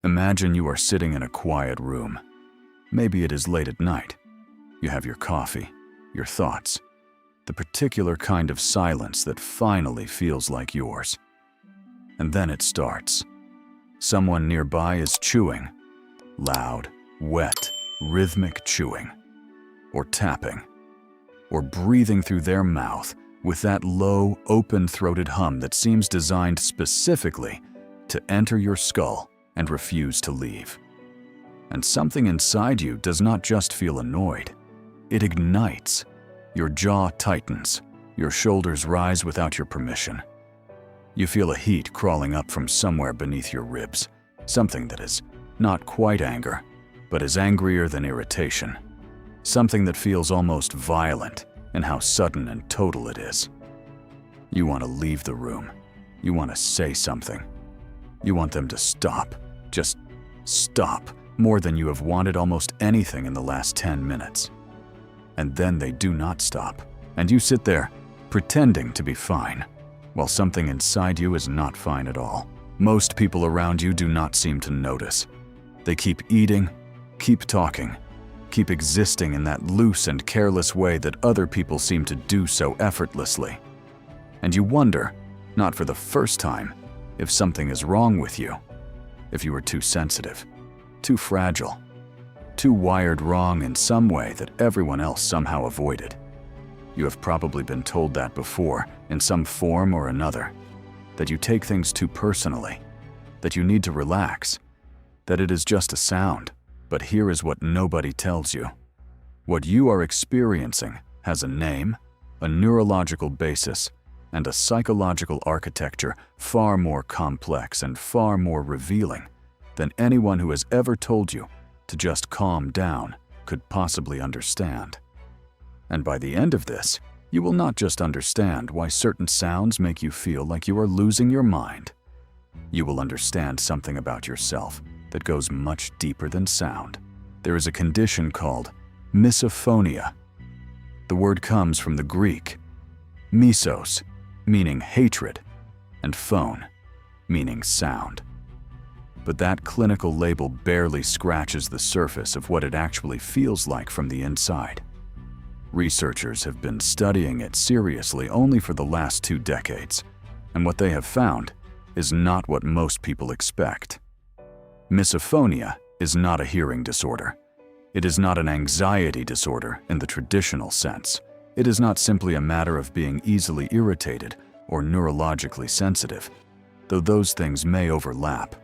Imagine you are sitting in a quiet room. Maybe it is late at night. You have your coffee, your thoughts, the particular kind of silence that finally feels like yours. And then it starts. Someone nearby is chewing. Loud, wet, rhythmic chewing. Or tapping. Or breathing through their mouth with that low, open-throated hum that seems designed specifically to enter your skull and refuse to leave. And something inside you does not just feel annoyed. It ignites. Your jaw tightens. Your shoulders rise without your permission. You feel a heat crawling up from somewhere beneath your ribs, something that is not quite anger, but is angrier than irritation. Something that feels almost violent in how sudden and total it is. You want to leave the room. You want to say something. You want them to stop. Just stop, more than you have wanted almost anything in the last 10 minutes. And then they do not stop, and you sit there, pretending to be fine, while something inside you is not fine at all. Most people around you do not seem to notice. They keep eating, keep talking, keep existing in that loose and careless way that other people seem to do so effortlessly. And you wonder, not for the first time, if something is wrong with you. If you are too sensitive, too fragile, too wired wrong in some way that everyone else somehow avoided. You have probably been told that before, in some form or another, that you take things too personally, that you need to relax, that it is just a sound. But here is what nobody tells you. What you are experiencing has a name, a neurological basis, and a psychological architecture far more complex and far more revealing than anyone who has ever told you to just calm down could possibly understand. And by the end of this, you will not just understand why certain sounds make you feel like you are losing your mind. You will understand something about yourself that goes much deeper than sound. There is a condition called misophonia. The word comes from the Greek, misos, meaning hatred, and phone, meaning sound. But that clinical label barely scratches the surface of what it actually feels like from the inside. Researchers have been studying it seriously only for the last 2 decades, and what they have found is not what most people expect. Misophonia is not a hearing disorder. It is not an anxiety disorder in the traditional sense. It is not simply a matter of being easily irritated or neurologically sensitive, though those things may overlap.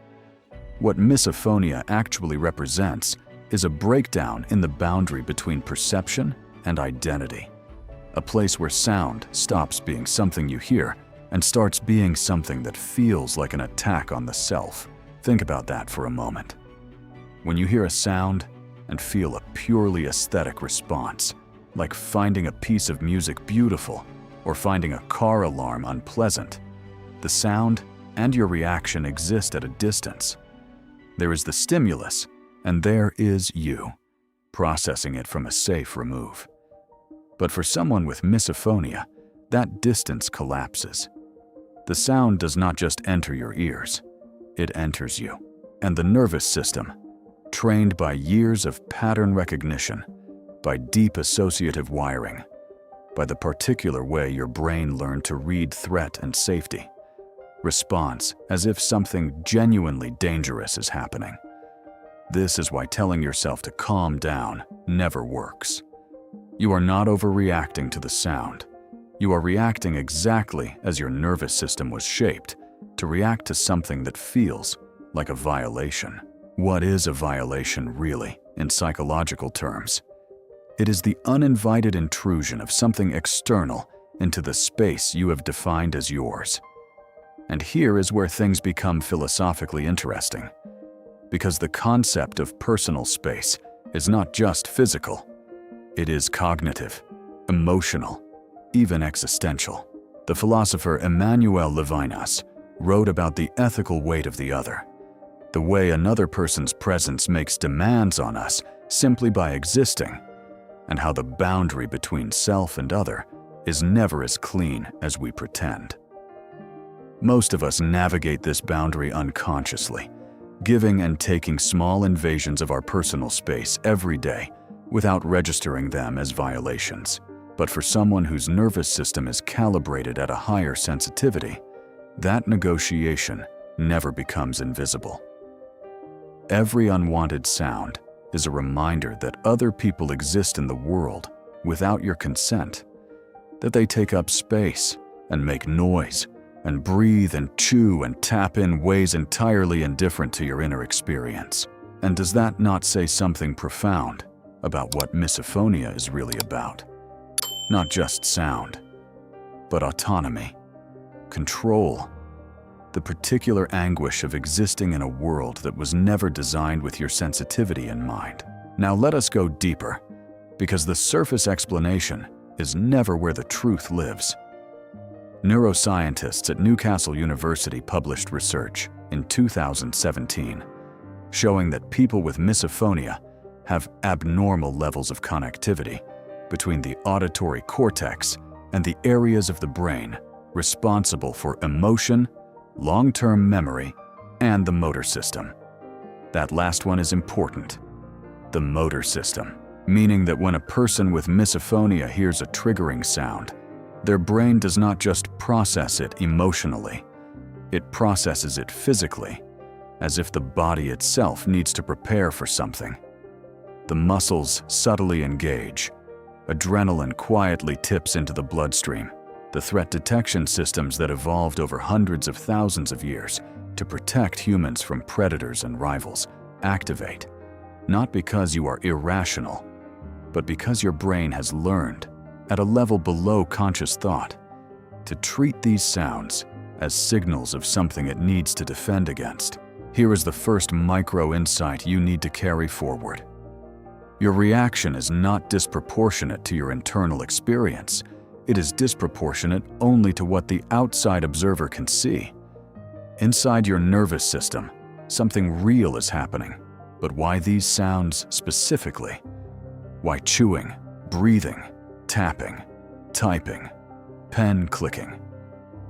What misophonia actually represents is a breakdown in the boundary between perception and identity. A place where sound stops being something you hear and starts being something that feels like an attack on the self. Think about that for a moment. When you hear a sound and feel a purely aesthetic response, like finding a piece of music beautiful or finding a car alarm unpleasant, the sound and your reaction exist at a distance. There is the stimulus, and there is you, processing it from a safe remove. But for someone with misophonia, that distance collapses. The sound does not just enter your ears, it enters you. And the nervous system, trained by years of pattern recognition, by deep associative wiring, by the particular way your brain learned to read threat and safety, responds as if something genuinely dangerous is happening. This is why telling yourself to calm down never works. You are not overreacting to the sound. You are reacting exactly as your nervous system was shaped to react to something that feels like a violation. What is a violation really, in psychological terms? It is the uninvited intrusion of something external into the space you have defined as yours. And here is where things become philosophically interesting, because the concept of personal space is not just physical. It is cognitive, emotional, even existential. The philosopher Emmanuel Levinas wrote about the ethical weight of the other, the way another person's presence makes demands on us simply by existing, and how the boundary between self and other is never as clean as we pretend. Most of us navigate this boundary unconsciously, giving and taking small invasions of our personal space every day without registering them as violations. But for someone whose nervous system is calibrated at a higher sensitivity, that negotiation never becomes invisible. Every unwanted sound is a reminder that other people exist in the world without your consent, that they take up space and make noise and breathe and chew and tap in ways entirely indifferent to your inner experience. And does that not say something profound about what misophonia is really about? Not just sound, but autonomy, control, the particular anguish of existing in a world that was never designed with your sensitivity in mind. Now let us go deeper, because the surface explanation is never where the truth lives. Neuroscientists at Newcastle University published research in 2017 showing that people with misophonia have abnormal levels of connectivity between the auditory cortex and the areas of the brain responsible for emotion, long-term memory, and the motor system. That last one is important. The motor system, meaning that when a person with misophonia hears a triggering sound, their brain does not just process it emotionally, it processes it physically, as if the body itself needs to prepare for something. The muscles subtly engage, adrenaline quietly tips into the bloodstream, the threat detection systems that evolved over hundreds of thousands of years to protect humans from predators and rivals activate, not because you are irrational, but because your brain has learned, at a level below conscious thought, to treat these sounds as signals of something it needs to defend against. Here is the first micro-insight you need to carry forward. Your reaction is not disproportionate to your internal experience. It is disproportionate only to what the outside observer can see. Inside your nervous system, something real is happening. But why these sounds specifically? Why chewing, breathing, tapping, typing, pen clicking?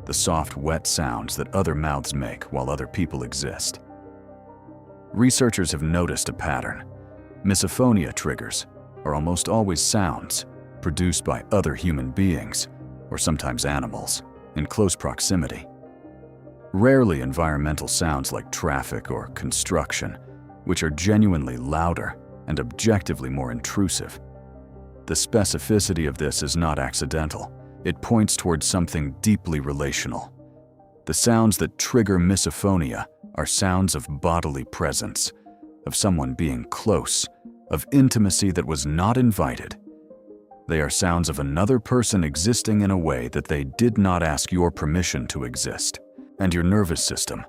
The soft, wet sounds that other mouths make while other people exist. Researchers have noticed a pattern. Misophonia triggers are almost always sounds produced by other human beings, or sometimes animals, in close proximity. Rarely environmental sounds like traffic or construction, which are genuinely louder and objectively more intrusive. The specificity of this is not accidental. It points towards something deeply relational. The sounds that trigger misophonia are sounds of bodily presence, of someone being close, of intimacy that was not invited. They are sounds of another person existing in a way that they did not ask your permission to exist. And your nervous system,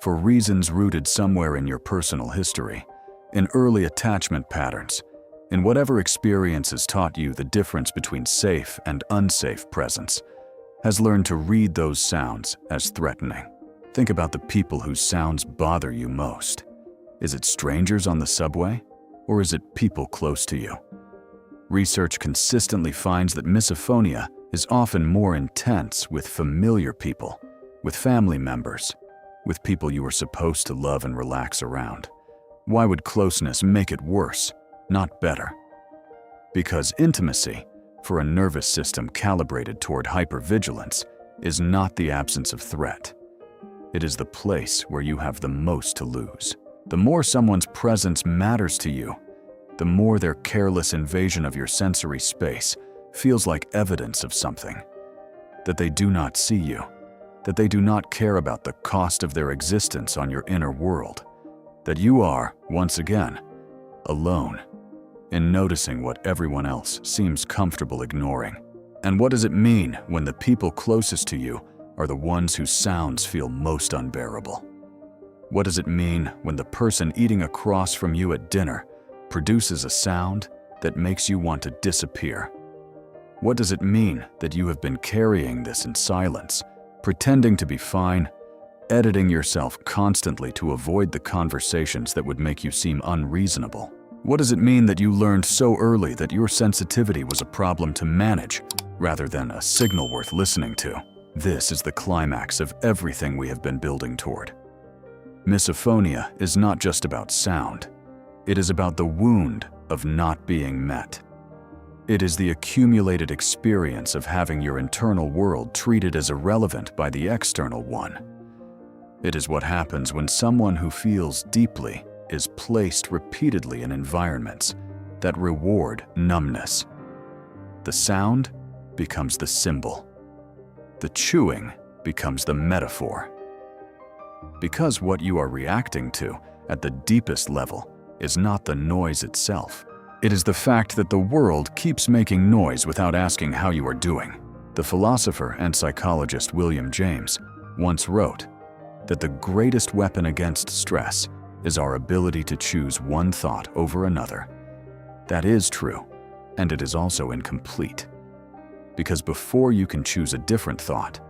for reasons rooted somewhere in your personal history, in early attachment patterns, in whatever experiences taught you the difference between safe and unsafe presence, has learned to read those sounds as threatening. Think about the people whose sounds bother you most. Is it strangers on the subway, or is it people close to you? Research consistently finds that misophonia is often more intense with familiar people, with family members, with people you are supposed to love and relax around. Why would closeness make it worse, not better? Because intimacy, for a nervous system calibrated toward hypervigilance, is not the absence of threat. It is the place where you have the most to lose. The more someone's presence matters to you, the more their careless invasion of your sensory space feels like evidence of something. That they do not see you, that they do not care about the cost of their existence on your inner world, that you are, once again, alone in noticing what everyone else seems comfortable ignoring. And what does it mean when the people closest to you are the ones whose sounds feel most unbearable? What does it mean when the person eating across from you at dinner produces a sound that makes you want to disappear? What does it mean that you have been carrying this in silence, pretending to be fine, editing yourself constantly to avoid the conversations that would make you seem unreasonable? What does it mean that you learned so early that your sensitivity was a problem to manage rather than a signal worth listening to? This is the climax of everything we have been building toward. Misophonia is not just about sound. It is about the wound of not being met. It is the accumulated experience of having your internal world treated as irrelevant by the external one. It is what happens when someone who feels deeply is placed repeatedly in environments that reward numbness. The sound becomes the symbol. The chewing becomes the metaphor. Because what you are reacting to at the deepest level is not the noise itself. It is the fact that the world keeps making noise without asking how you are doing. The philosopher and psychologist William James once wrote that the greatest weapon against stress is our ability to choose one thought over another. That is true, and it is also incomplete. Because before you can choose a different thought,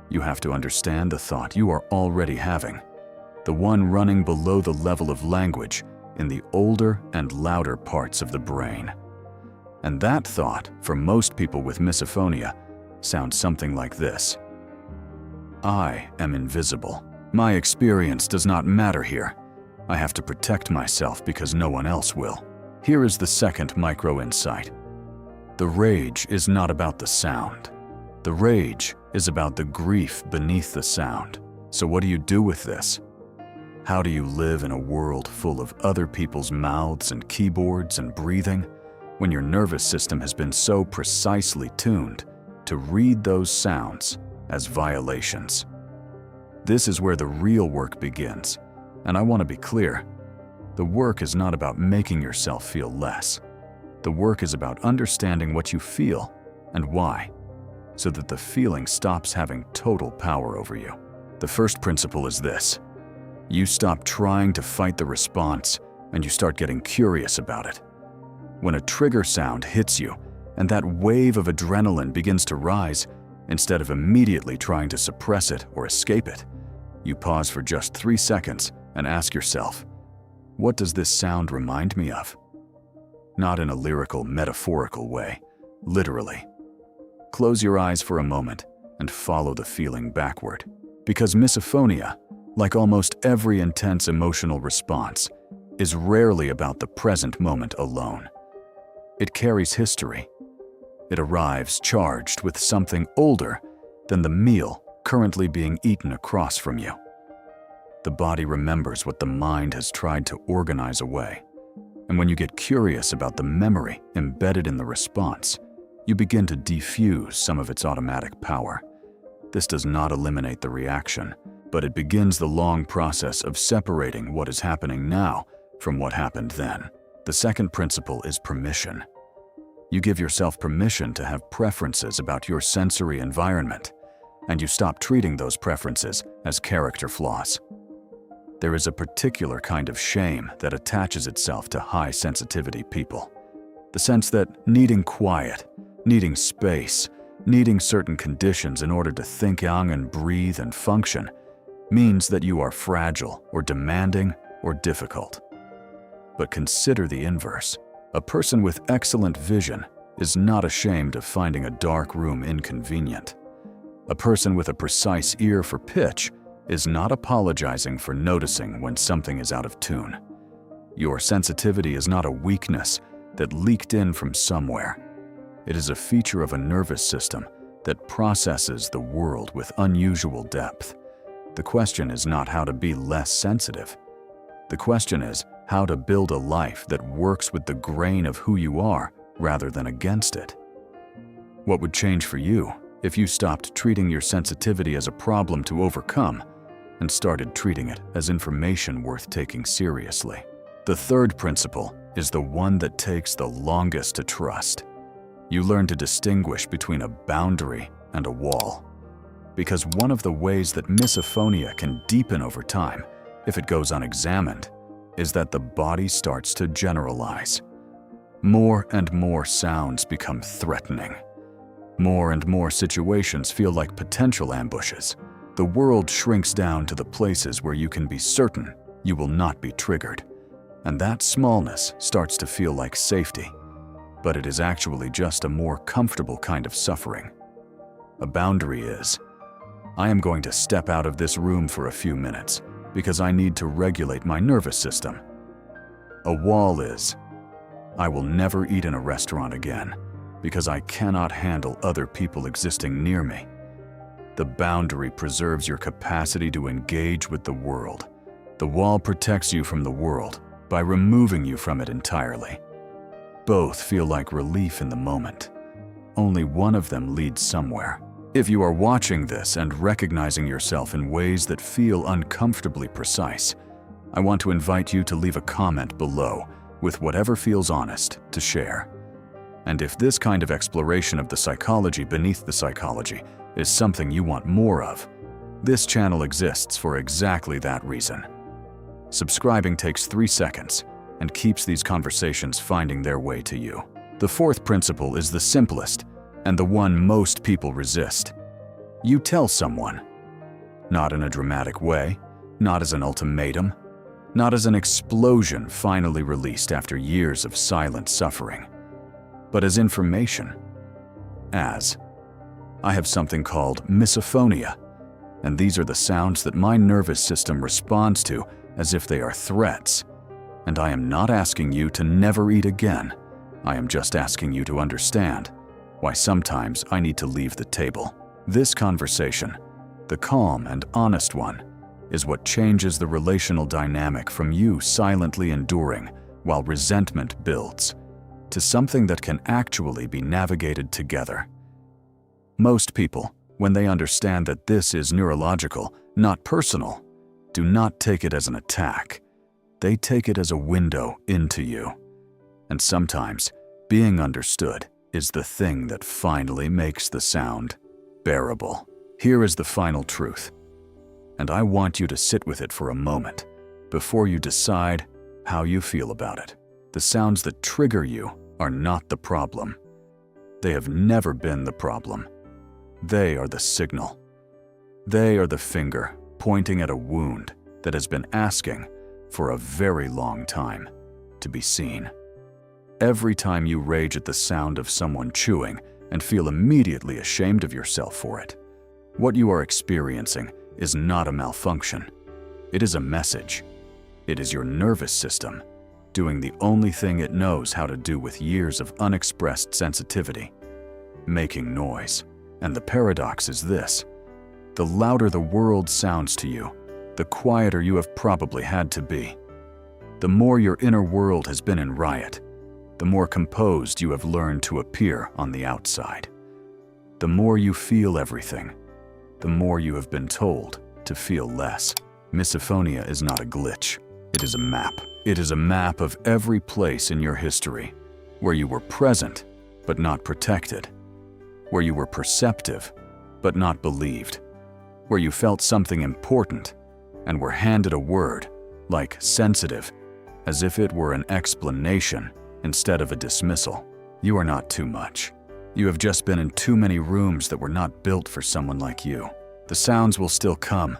you have to understand the thought you are already having, the one running below the level of language in the older and louder parts of the brain. And that thought, for most people with misophonia, sounds something like this. I am invisible. My experience does not matter here. I have to protect myself because no one else will. Here is the second micro-insight. The rage is not about the sound. The rage is about the grief beneath the sound. So what do you do with this? How do you live in a world full of other people's mouths and keyboards and breathing when your nervous system has been so precisely tuned to read those sounds as violations? This is where the real work begins, and I want to be clear. The work is not about making yourself feel less. The work is about understanding what you feel and why, so that the feeling stops having total power over you. The first principle is this. You stop trying to fight the response and you start getting curious about it. When a trigger sound hits you and that wave of adrenaline begins to rise, instead of immediately trying to suppress it or escape it, you pause for just 3 seconds and ask yourself, what does this sound remind me of? Not in a lyrical, metaphorical way, literally. Close your eyes for a moment and follow the feeling backward. Because misophonia, like almost every intense emotional response, is rarely about the present moment alone. It carries history. It arrives charged with something older than the meal currently being eaten across from you. The body remembers what the mind has tried to organize away. And when you get curious about the memory embedded in the response, you begin to defuse some of its automatic power. This does not eliminate the reaction, but it begins the long process of separating what is happening now from what happened then. The second principle is permission. You give yourself permission to have preferences about your sensory environment, and you stop treating those preferences as character flaws. There is a particular kind of shame that attaches itself to high sensitivity people. The sense that needing quiet, needing space, needing certain conditions in order to think young and breathe and function means that you are fragile or demanding or difficult. But consider the inverse. A person with excellent vision is not ashamed of finding a dark room inconvenient. A person with a precise ear for pitch is not apologizing for noticing when something is out of tune. Your sensitivity is not a weakness that leaked in from somewhere. It is a feature of a nervous system that processes the world with unusual depth. The question is not how to be less sensitive. The question is how to build a life that works with the grain of who you are rather than against it. What would change for you if you stopped treating your sensitivity as a problem to overcome and started treating it as information worth taking seriously? The third principle is the one that takes the longest to trust. You learn to distinguish between a boundary and a wall. Because one of the ways that misophonia can deepen over time, if it goes unexamined, is that the body starts to generalize. More and more sounds become threatening. More and more situations feel like potential ambushes. The world shrinks down to the places where you can be certain you will not be triggered. And that smallness starts to feel like safety. But it is actually just a more comfortable kind of suffering. A boundary is, I am going to step out of this room for a few minutes, because I need to regulate my nervous system. A wall is, I will never eat in a restaurant again because I cannot handle other people existing near me. The boundary preserves your capacity to engage with the world. The wall protects you from the world by removing you from it entirely. Both feel like relief in the moment. Only one of them leads somewhere. If you are watching this and recognizing yourself in ways that feel uncomfortably precise, I want to invite you to leave a comment below with whatever feels honest to share. And if this kind of exploration of the psychology beneath the psychology is something you want more of, this channel exists for exactly that reason. Subscribing takes 3 seconds and keeps these conversations finding their way to you. The fourth principle is the simplest and the one most people resist. You tell someone. Not in a dramatic way, not as an ultimatum, not as an explosion finally released after years of silent suffering, but as information. As, I have something called misophonia, and these are the sounds that my nervous system responds to as if they are threats. And I am not asking you to never eat again. I am just asking you to understand why sometimes I need to leave the table. This conversation, the calm and honest one, is what changes the relational dynamic from you silently enduring while resentment builds to something that can actually be navigated together. Most people, when they understand that this is neurological, not personal, do not take it as an attack. They take it as a window into you. And sometimes, being understood is the thing that finally makes the sound bearable. Here is the final truth, and I want you to sit with it for a moment before you decide how you feel about it. The sounds that trigger you are not the problem. They have never been the problem. They are the signal. They are the finger pointing at a wound that has been asking for a very long time to be seen. Every time you rage at the sound of someone chewing and feel immediately ashamed of yourself for it, what you are experiencing is not a malfunction. It is a message. It is your nervous system doing the only thing it knows how to do with years of unexpressed sensitivity, making noise. And the paradox is this: the louder the world sounds to you, the quieter you have probably had to be. The more your inner world has been in riot, the more composed you have learned to appear on the outside. The more you feel everything, the more you have been told to feel less. Misophonia is not a glitch. It is a map. It is a map of every place in your history where you were present but not protected, where you were perceptive but not believed, where you felt something important and were handed a word, like sensitive, as if it were an explanation instead of a dismissal. You are not too much. You have just been in too many rooms that were not built for someone like you. The sounds will still come,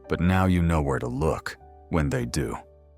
but now you know where to look when they do.